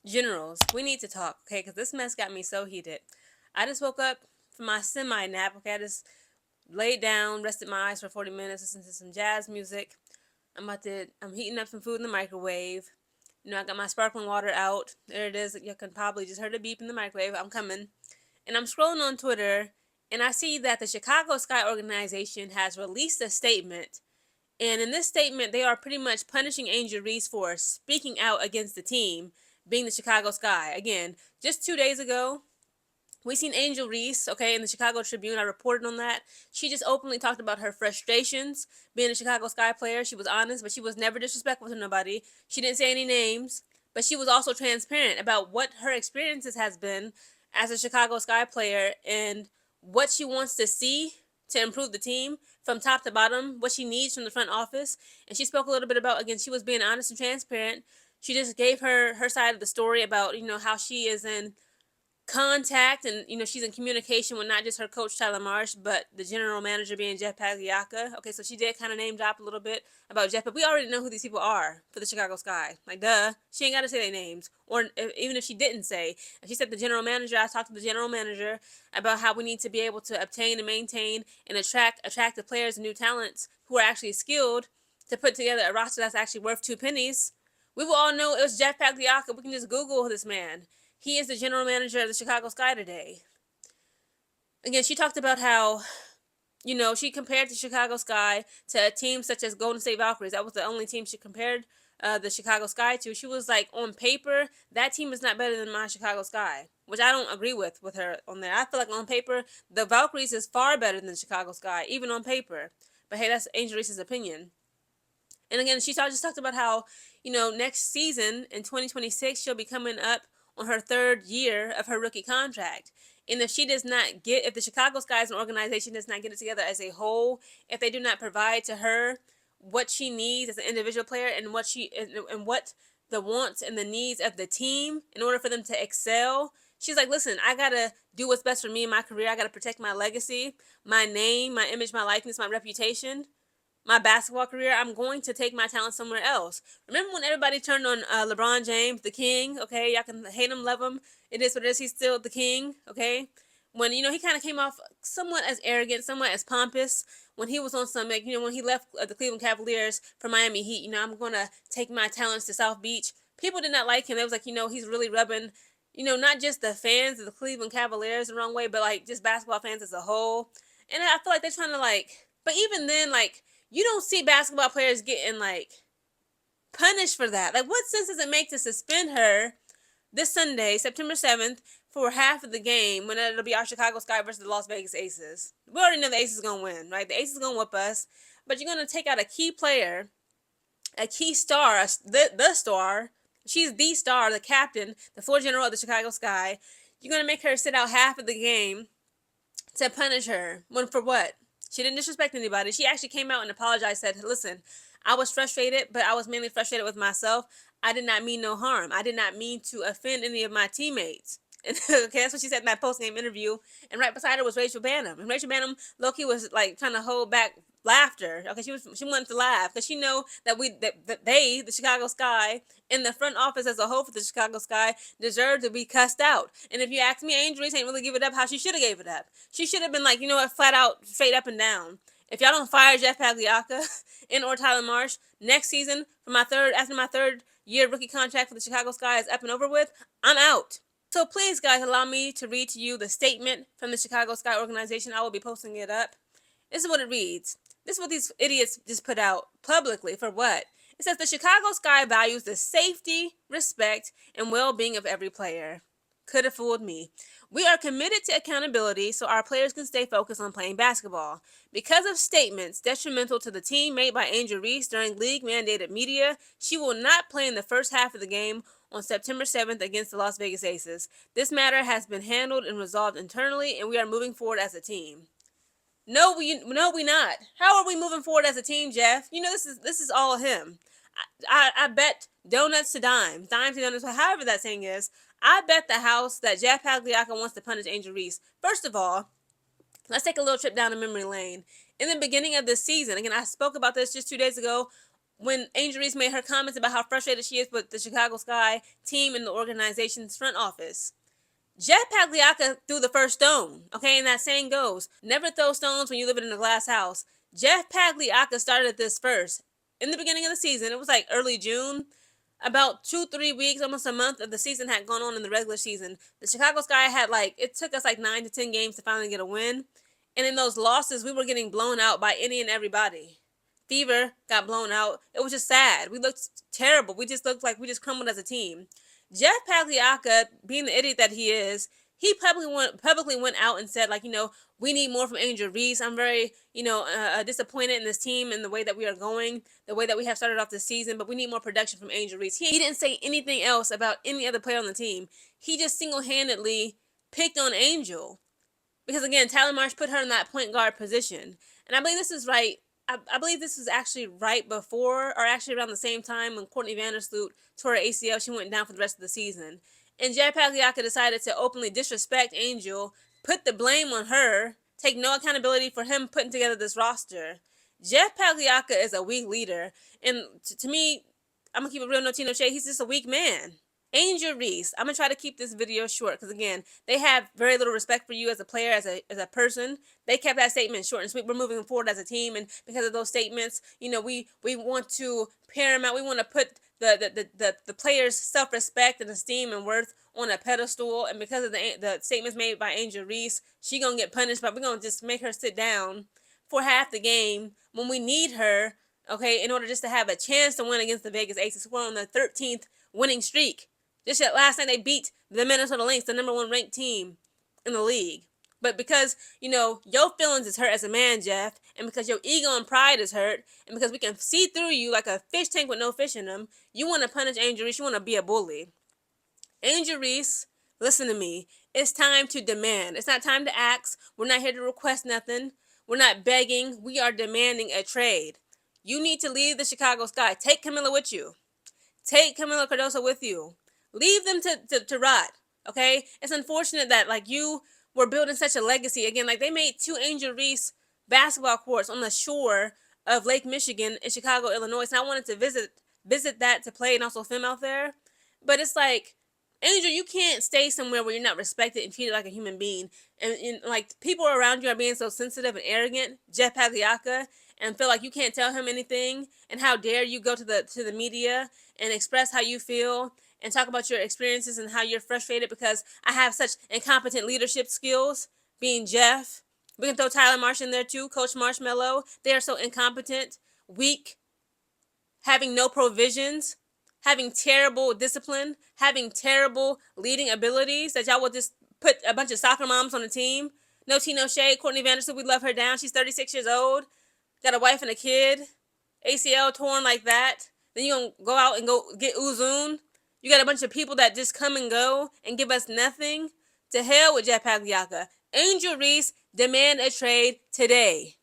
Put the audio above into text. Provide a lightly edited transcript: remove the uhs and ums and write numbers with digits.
Generals, we need to talk, okay? Because this mess got me so heated. I just woke up from my semi nap, okay? I just laid down, rested my eyes for 40 minutes, listened to some jazz music. I'm heating up some food in the microwave. I got my sparkling water out. There it is. You can probably just heard a beep in the microwave. I'm coming. And I'm scrolling on Twitter, and I see that the Chicago Sky organization has released a statement. And in this statement, they are pretty much punishing Angel Reese for speaking out against the team, being the Chicago Sky. Again, just 2 days ago, we seen Angel Reese, okay, in the Chicago Tribune. I reported on that. She just openly talked about her frustrations being a Chicago Sky player. She was honest, but she was never disrespectful to nobody. She didn't say any names, but she was also transparent about what her experiences has been as a Chicago Sky player and what she wants to see to improve the team from top to bottom, what she needs from the front office. And she spoke a little bit about, again, she was being honest and transparent. She just gave her side of the story about, how she is in contact and she's in communication with not just her coach Tyler Marsh but the general manager being Jeff Pagliacca. Okay, so she did kind of name drop a little bit about Jeff, but we already know who these people are for the Chicago Sky. Like, duh, she ain't got to say their names, or even if she didn't say, if she said the general manager, I talked to the general manager about how we need to be able to obtain and maintain and attract attractive players and new talents who are actually skilled to put together a roster that's actually worth two pennies. We will all know it was Jeff Pagliacca. We can just Google this man. He is the general manager of the Chicago Sky today. Again, she talked about how, she compared the Chicago Sky to a team such as Golden State Valkyries. That was the only team she compared the Chicago Sky to. She was like, on paper, that team is not better than my Chicago Sky, which I don't agree with her on there. I feel like on paper, the Valkyries is far better than the Chicago Sky, even on paper. But hey, that's Angel Reese's opinion. And again, she just talked about how, next season in 2026, she'll be coming up on her third year of her rookie contract. And if if the Chicago Sky as an organization does not get it together as a whole, if they do not provide to her what she needs as an individual player and what the wants and the needs of the team in order for them to excel, she's like, listen, I gotta do what's best for me in my career. I gotta protect my legacy, my name, my image, my likeness, my reputation, my basketball career. I'm going to take my talent somewhere else. Remember when everybody turned on LeBron James, the king? Okay, y'all can hate him, love him. It is what it is. He's still the king. Okay, when he kind of came off somewhat as arrogant, somewhat as pompous when he was on some, like, when he left the Cleveland Cavaliers for Miami Heat. I'm gonna take my talents to South Beach. People did not like him. It was like, he's really rubbing, not just the fans of the Cleveland Cavaliers the wrong way, but like just basketball fans as a whole. And I feel like they're trying to but even then, you don't see basketball players getting punished for that. Like, what sense does it make to suspend her this Sunday, September 7th, for half of the game when it'll be our Chicago Sky versus the Las Vegas Aces? We already know the Aces gonna win, right? The Aces gonna whoop us, but you're gonna take out a key player, a key star, the star. She's the star, the captain, the floor general of the Chicago Sky. You're gonna make her sit out half of the game to punish her. When for what? She didn't disrespect anybody. She actually came out and apologized, said, listen, I was frustrated, but I was mainly frustrated with myself. I did not mean no harm. I did not mean to offend any of my teammates. And, okay, that's what she said in that post-game interview. And right beside her was Rachel Bannum. And Rachel Bannum, low-key, was trying to hold back laughter. Okay, she wanted to laugh because she know that they, the Chicago Sky, in the front office as a whole for the Chicago Sky, deserve to be cussed out. And if you ask me, Angel Reese ain't really give it up how she should have gave it up. She should have been like, flat out, straight up and down. If y'all don't fire Jeff Pagliacca and or Tyler Marsh next season after my third year rookie contract for the Chicago Sky is up and over with, I'm out. So please, guys, allow me to read to you the statement from the Chicago Sky organization. I will be posting it up. This is what it reads. This is what these idiots just put out publicly. For what? It says the Chicago Sky values the safety, respect, and well-being of every player. Could have fooled me. We are committed to accountability so our players can stay focused on playing basketball. Because of statements detrimental to the team made by Angel Reese during league-mandated media, she will not play in the first half of the game on September 7th against the Las Vegas Aces. This matter has been handled and resolved internally, and we are moving forward as a team. No, we not. How are we moving forward as a team, Jeff? This is all him. I bet donuts to dimes to donuts, however that saying is. I bet the house that Jeff Pagliacca wants to punish Angel Reese. First of all, let's take a little trip down the memory lane. In the beginning of this season, again, I spoke about this just 2 days ago when Angel Reese made her comments about how frustrated she is with the Chicago Sky team and the organization's front office. Jeff Pagliacca threw the first stone, okay? And that saying goes, never throw stones when you live in a glass house. Jeff Pagliacca started this first. In the beginning of the season, it was like early June, about 2-3 weeks, almost a month of the season had gone on in the regular season. The Chicago Sky had it took us like 9 to 10 games to finally get a win. And in those losses, we were getting blown out by any and everybody. Fever got blown out. It was just sad. We looked terrible. We just looked like we just crumbled as a team. Jeff Pagliacca, being the idiot that he is, he publicly went out and said, we need more from Angel Reese. I'm very, disappointed in this team and the way that we are going, the way that we have started off this season, but we need more production from Angel Reese. He didn't say anything else about any other player on the team. He just single-handedly picked on Angel. Because, again, Tyler Marsh put her in that point guard position. And I believe this is right. I believe this is actually right before, or actually around the same time when Courtney Vandersloot tore her ACL. She went down for the rest of the season. And Jeff Pagliacca decided to openly disrespect Angel, put the blame on her, take no accountability for him putting together this roster. Jeff Pagliacca is a weak leader. And to me, I'm going to keep it real, no tea, no shade. He's just a weak man. Angel Reese, I'm going to try to keep this video short because, again, they have very little respect for you as a player, as a person. They kept that statement short and sweet. We're moving forward as a team, and because of those statements, we want to paramount. We want to put the players' self-respect and esteem and worth on a pedestal, and because of the statements made by Angel Reese, she going to get punished, but we're going to just make her sit down for half the game when we need her, okay, in order just to have a chance to win against the Vegas Aces. We're on the 13th winning streak. Just last night they beat the Minnesota Lynx, the number 1 ranked team in the league. But because, your feelings is hurt as a man, Jeff, and because your ego and pride is hurt, and because we can see through you like a fish tank with no fish in them, you want to punish Angel Reese. You want to be a bully. Angel Reese, listen to me. It's time to demand. It's not time to ask. We're not here to request nothing. We're not begging. We are demanding a trade. You need to leave the Chicago Sky. Take Camila with you. Take Camila Cardoso with you. Leave them to rot, okay? It's unfortunate that, you were building such a legacy. Again, they made 2 Angel Reese basketball courts on the shore of Lake Michigan in Chicago, Illinois. And I wanted to visit that to play and also film out there. But it's Angel, you can't stay somewhere where you're not respected and treated like a human being. And people around you are being so sensitive and arrogant, Jeff Pagliacca, and feel like you can't tell him anything. And how dare you go to the media and express how you feel and talk about your experiences and how you're frustrated because I have such incompetent leadership skills, being Jeff. We can throw Tyler Marsh in there too, Coach Marshmallow. They are so incompetent, weak, having no provisions, having terrible discipline, having terrible leading abilities that y'all will just put a bunch of soccer moms on the team. No tea, no shade. Courtney Vandersloot, we love her down. She's 36 years old, got a wife and a kid, ACL torn like that. Then you gonna go out and go get Uzun. You got a bunch of people that just come and go and give us nothing. To hell with Jeff Pagliacca. Angel Reese, demand a trade today.